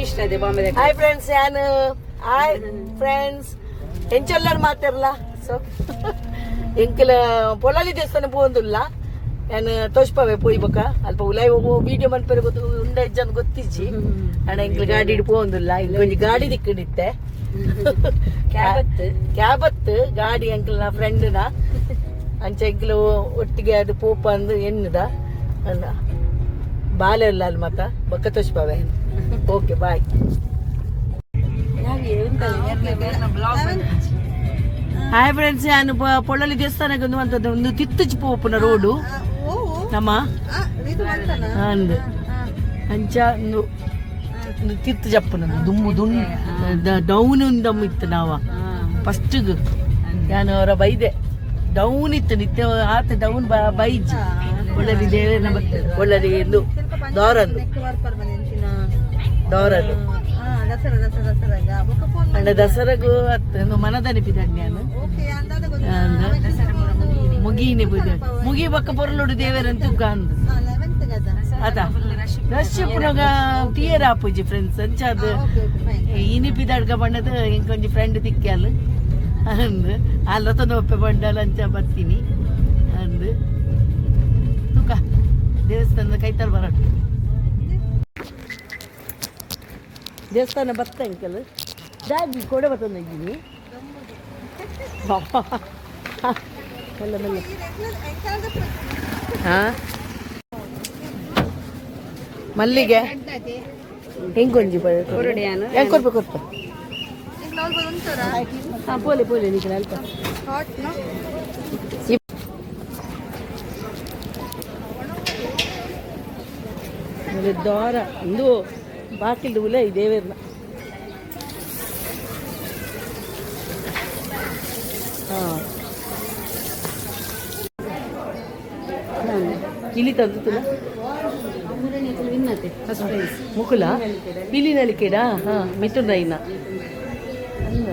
ಇಷ್ಟ ಇದೆ Bombay. Hi friends, hi friends, ಎಂಚೆಲ್ಲರೂ ಮಾತಾರಲ್ಲ. ಸೊ ಎಂಕಲ ಪೊಲಾಲಿ ದೇವಸ್ಥಾನ ಪೋಂದುಲ್ಲ ನಾನು ತೋಚ್ಪವೆ ಪೋಯ್ಬೇಕ ಅಲ್ಪ ಉಲಾಯ್ ವಿಡಿಯೋ ಮನ್ಪರೆ ಗೊತ್ತು ಉಂಡ ಜನ ಗೊತ್ತಿಜ್ಜಿ ಅಣ್ಣ ಎಂಕ್ಲ ಗಾಡಿ ಹಿಡ್ ಪೋಂದುಲ್ಲ. ಇಂಕ ಒಂಜಿ ಗಾಡಿ ದಿಕ್ಕಡಿತ್ತೆ ಕ್ಯಾಬತ್ ಗಾಡಿ ಎಂಕ್ಲ ಫ್ರೆಂಡ್ನ ಅಂಚ ಎಂಕ್ಲ ಒಟ್ಟಿಗೆ ಅದು ಪೋಪ ಅಂದು ಎನ್ನದ ಅಲ್ಲ ಬಾಲೆ ಇಲ್ಲ ಅಲ್ಲಿ ಮತ್ತ ಬಕ್ಕ ತೋಚ್ಪವೆ. Okay bye. ಹಾಯ್ ಫ್ರೆಂಡ್ಸ್, ನಾನು ಪೊಳ್ಳಲಿ ದೇವಸ್ಥಾನಕ್ಕೆ ಒಂದು ತಿತ್ತುಚಿ ಪೋಪುನ ರೋಡು ನಮ್ಮ ಅಂದು ಅಂಚ ಒಂದು ತಿತ್ತು ಜಪ್ಪನ ದುಮ್ಮು ಡೌನ್ ದಮ್ ಇತ್ತು. ನಾವ ಫಸ್ಟ್ ನಾನು ಅವರ ಬೈದೆ ಡೌನ್ ಇತ್ತು ನಿತ್ಯ ಆತ ಡೌನ್ ಬೈಜಿ ಒಳ್ಳರಿ ದೇವೇ ಒಳ್ಳರಿ ಎಂದು ದೋರದು ಅಂಡ ದಸರಾಗೂ ಮನದನಿಪಿದ ನಾನು ಮುಗೀನಿ ಮುಗಿ ಬಕ್ಕ ಪೊರಲೋಡು ದೇವರಂತೂ ಕಾಂದು ಅದ ರಶ್ ಪುನಗ ಟಿಯರ್ ಆಪುಜಿ ಫ್ರೆಂಡ್ಸ್ ಅಂಚಾದ ಇನಿಪಿದಡ್ಗ ಬಣ್ಣದ ಇಂಕೊಂಜಿ ಫ್ರೆಂಡ್ ತಿಕ್ಕ್ಯಾಲ್ ಅಂದ್ ಅಲ್ಲಿ ರತನ ಒಪ್ಪೆ ಬಂಡಲ್ ಅಂಚ ಬರ್ತೀನಿ ಅಂದ್ ತುಕ ದೇವಸ್ಥಾನದ ಕೈತಾರ ಬರಡು ದೇವಸ್ಥಾನ ಬತ್ತ ಅಂಕಲ್ ಜಾಗಿ ಕೊಡೆ ಬತ್ತಂದಿದ್ದೀನಿ ಮೆಲ್ಲ ಮೆಲ್ಲ. ಮಲ್ಲಿಗೆ ಹೆಂಗೊಂಜಿ ಹೆಂಗ್ ಕೊಡ್ಬೇಕು ಪೋಲೆ ಪೋಲೆ ನಿಖಿಲ ಅಲ್ಪ ದ್ವಾರ ಒಂದು ಬಾಕಿಲ್ದು ಉಲೆ ದೇವೇರ್ನ ಇಲ್ಲಿ ತಂದಿಲ್ಲ ಮುಕುಲ ಪಿಲಿ ನಲಿಕೆಡ ಮಿಥುನೈನ ಅಂದ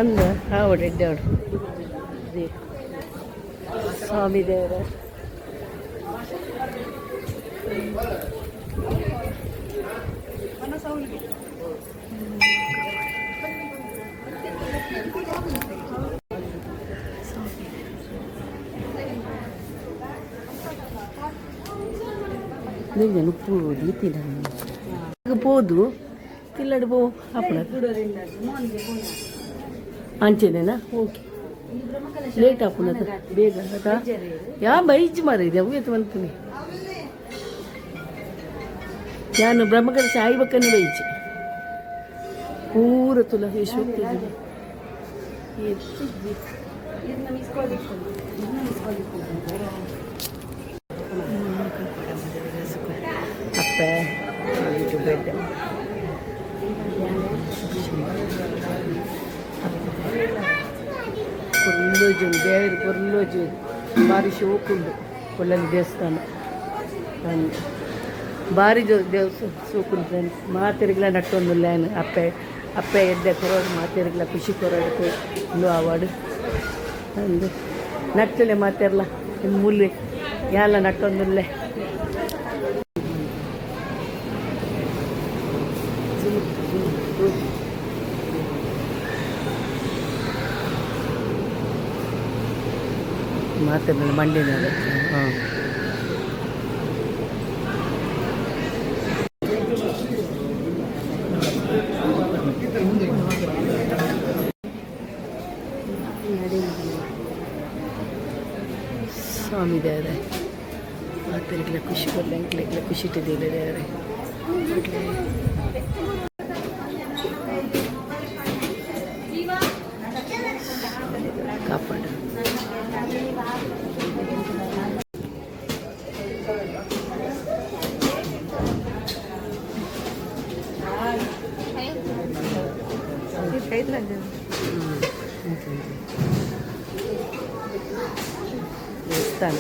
ಅಂದ ಹಾವಡು ಎಡ್ಡಾಡು ಸ್ವಾಮಿ ದೇವರ ಉಪ್ಪು ಪೋದು ತಿಲ್ಲಡು ಪೋ ಹಾಪಣ ಅಂಚೆನೇನಾ ಓಕೆ ಲೇಟ್ ಹಾಪುಣದ ಬೇಗ ಅದಾ ಯಾ ಬೈಜ್ ಮಾರಿದೆ ಅವು ಬಂತೀನಿ ನಾನು ಬ್ರಹ್ಮಕರ ಸಾಯಿ ಬಕ್ಕನೆ ಬೈಜಿ ಪೂರ ತುಲ ಯಶೋಕ್ತಿ ಅಪ್ಪ ಬೆಡ್ ಪೊರ್ಲೋಜು ದೇವರು ಪೊರ್ಲೋಜು ಭಾರಿ ಶೋಕುಂಡು ಒಳ್ಳೆ ದೇವಸ್ಥಾನ ಭಾರಿ ಸೋಕುಂಡು ಫ್ರೆಂಡ್ಸ್. ಮಾತೆರಿಗ್ಲ ನಟ್ಟೊಂದು ಲ್ಯಾನ್ ಅಪ್ಪ ಎಡ್ಡೆ ಕೊರೋಡು ಮಾತೆರಿಗ್ಲ ಖುಷಿ ಕೊರೋಡು ಒಂದು ಅವಾರ್ಡು ಅಂದು ನಟ್ಟಲೆ ಮಾತೆರ್ಲ ಮುಲ್ಲೆ ಯಾಲ ನಟ್ಟೊಂದುಲ್ಲೆ ಮಾತೆರ್ಲ ಮಂಡಿನ ಹಾಂ ಸ್ವಾಮಿ ದೇವರೇ ಮಾತೆರಿಗೆಲ್ಲ ಖುಷಿ ಕೊಡಲಿ ಅಂಕ್ಲೆಲ್ಲ ಖುಷಿ ಇಟ್ಟಿದ್ದೀರಿ ದೇವರೇ ಕಾಪಾಡು. ದೇವಸ್ಥಾನ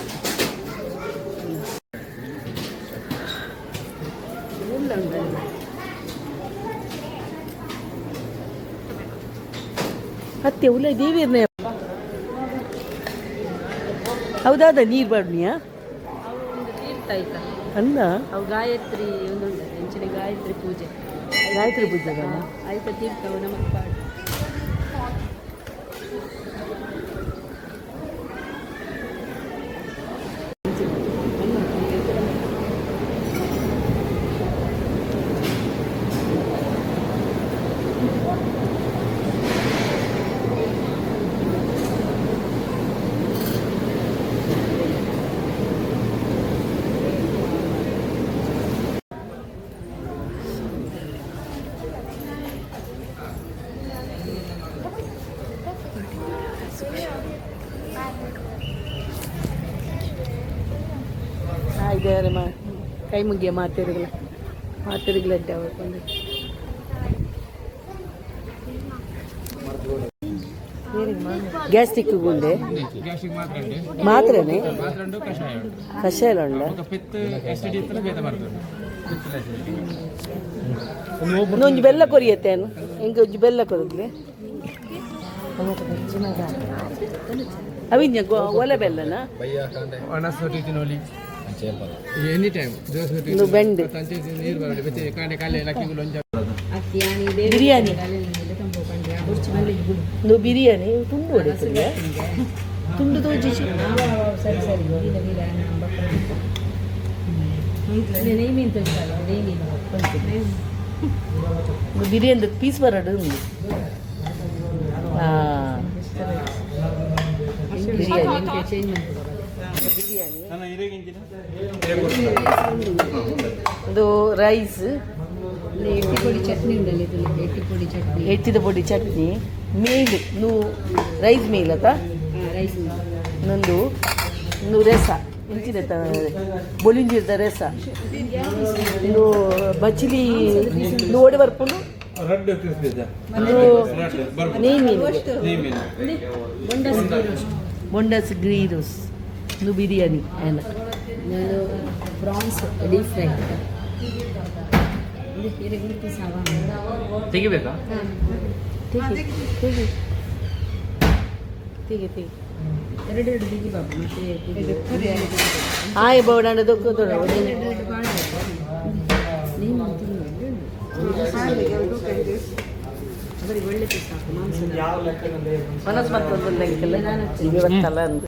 ಹತ್ತೆ ಉಲ್ಲ ದೇವಿಯರ್ನೇ ಹೌದಾದ ನೀರು ಬಾಡ್ನಿಯಾ ತೀರ್ಥ ಆಯ್ತಾ ಅಂದ ಅವು ಗಾಯತ್ರಿ ಒಂದುಂಟು ಹೆಂಚಿನ ಗಾಯತ್ರಿ ಗಾಯತ್ರಿ ಪೂಜೆ ಆಯ್ತು ತೀರ್ಥವ ನಮಗೆ ಪಾಡು. ಇದ್ದಾರೆ ಕೈ ಮುಗಿಯ ಮಾತಿರುಗಳಂತೆ ಅವರು ಬಂದು ಗ್ಯಾಸ್ಟ್ರಿಕ್ ಗುಂಡೆ ಮಾತ್ರನೇ ಕಷಾಯ ಉಂಡ ಒಂಜಿ ಬೆಲ್ಲ ಕೊರಿಯತ್ತೆ ಹೆಂಗೆ ಒಂಜಿ ಬೆಲ್ಲ ಕೊರಿದ್ಲಿ ಅವಿಂಜ ಒಲೆ ಬೆಲ್ಲನಾ ಎನಿ ಟೈಮ್ ಬೆಂಡ್ ಬಿರಿಯಾನಿ ಬಿರಿಯಾನಿ ತುಂಡು ಹೊಡಿತೀಯ ತುಂಡು ತೋಜಿ ಬಿರಿಯಾನಿ ಪೀಸ್ ಬರಡು ಇದು ರೈಸ್ ಎಟ್ಟಿದ ಪೊಡಿ ಚಟ್ನಿ ಮೇಲ್ ರೈಸ್ ಮೇಲ್ ಅತ್ತ ನಂದು ರಸ ಇಂಚಿದ ಬೊಲಿಂಜಿದ ರಸ ಇದು ಬಚ್ಚಿಲಿ ಓಡಿ ಬರ್ಕೊಂಡು ನೆಯ್ ಮೀನು ಬೊಂಡಸ್ ಗ್ರೀ ರೋಸ್ ಇದು ಬಿರಿಯಾನಿ ಆಯ್ನ ಪ್ರಾನ್ಸ್ ಡೀಪ್ ಫ್ರೈ ತೆಗಿಬೇಕಾ ಎರಡೆರಡು ತೆಗಿ ಬಾಬು ಮತ್ತೆ ಆಯ್ ಬೋಡಾಂಡ ದೊಡ್ಡ ಅವರಿಗೆ ಒಳ್ಳೆ ಪೀಸ್ ಸಾಕು ಮಾಂಸ ಮನಸ್ಸು ಮತ್ತೊಂದು ಇವತ್ತಲ್ಲ ಅಂದು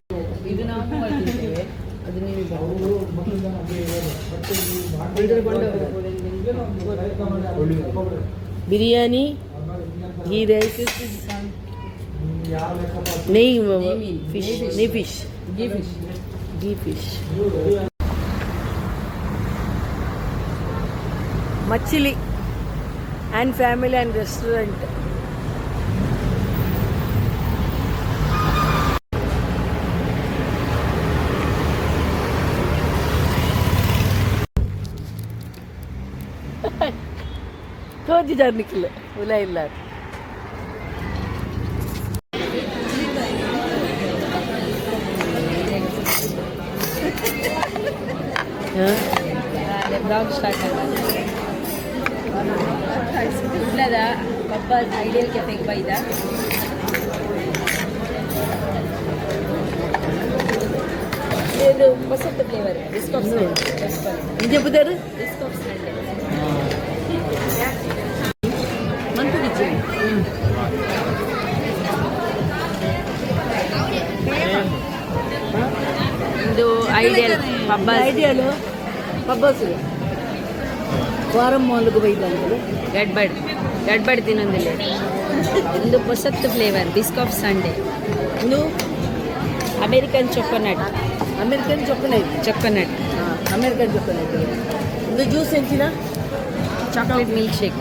ಇದು ನಾವು ತಿಂತೇವೆ ಅದು ನೀವು ಬಿರಿಯಾನಿ ಗೀ ರೈಸ್ ನೆಯ್ ಫಿಶ್ ಗೀ ಫಿಶ್ ಮಚ್ಚಿಲಿ ಆ್ಯಂಡ್ ಫ್ಯಾಮಿಲಿ ಆ್ಯಂಡ್ ರೆಸ್ಟೋರೆಂಟ್ ತೋಜಿದಾರ್ ನಿಖಿಲ್ ಉಲ ಇಲ್ಲ ಬ್ಲಾಗ್ ಸ್ಟಾರ್ಟ್ ಇಲ್ಲದ ಪಪ್ಪ ಐಡಿಯಲ್ ಕೆಫೆಗೆ ಬೈದ ಇದು ಹೊಸತ್ತು ಫ್ಲೇವರ್ ಬಿಸ್ಕಾಫ್ ನಿಜ ಬುದಾರು ಬಿಸ್ಕಾಫ್ ಮಂತು ಬಿಚ್ಚಿ ಇದು ಐಡಿಯಲ್ ಐಡಿಯಾಲು ಪಬ್ಬಸು ವಾರಂ ಮಾಲ್ಗೆ ಬೈದಂತಲು ಗಡ್ಬಡ್ ತಿನ್ನೊಂದಿಲ್ಲ ಒಂದು ಹೊಸತ್ತು ಫ್ಲೇವರ್ ಬಿಸ್ಕಾಫ್ ಸಂಡೇ ಇದು American choconut American choconut American choconut ಇದು ಜ್ಯೂಸ್ ಎಂಚಿನ ಚಾಕ್ಲೇಟ್ ಮಿಲ್ಕ್ ಶೇಕ್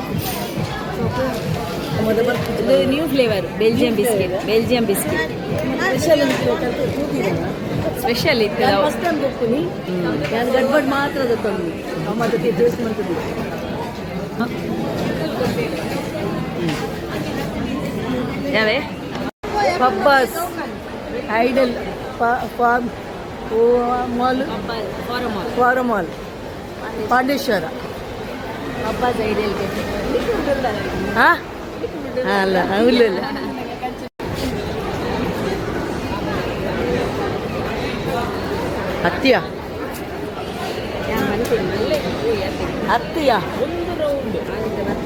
ಇದು new flavour Belgium biscuit special ಇತ್ತು ಫಸ್ಟ್ ಟೈಮ್ ಗೊತ್ತೀನಿ ನಾನು ಗಡ್ಬಡ್ ಮಾತ್ರ ಗೊತ್ತೊಂದು ಮತ್ತೆ ಟೇಸ್ಟ್ ಮಾಡ್ತೀನಿ ಯಾವೇ Pabbas Ideal mall Forum mall Pandeshwar Pabbas Ideal ಹಾಂ ಅಲ್ಲ ಇಲ್ಲ ಹತ್ತಿಯ ದೂರ ಉಂಟು.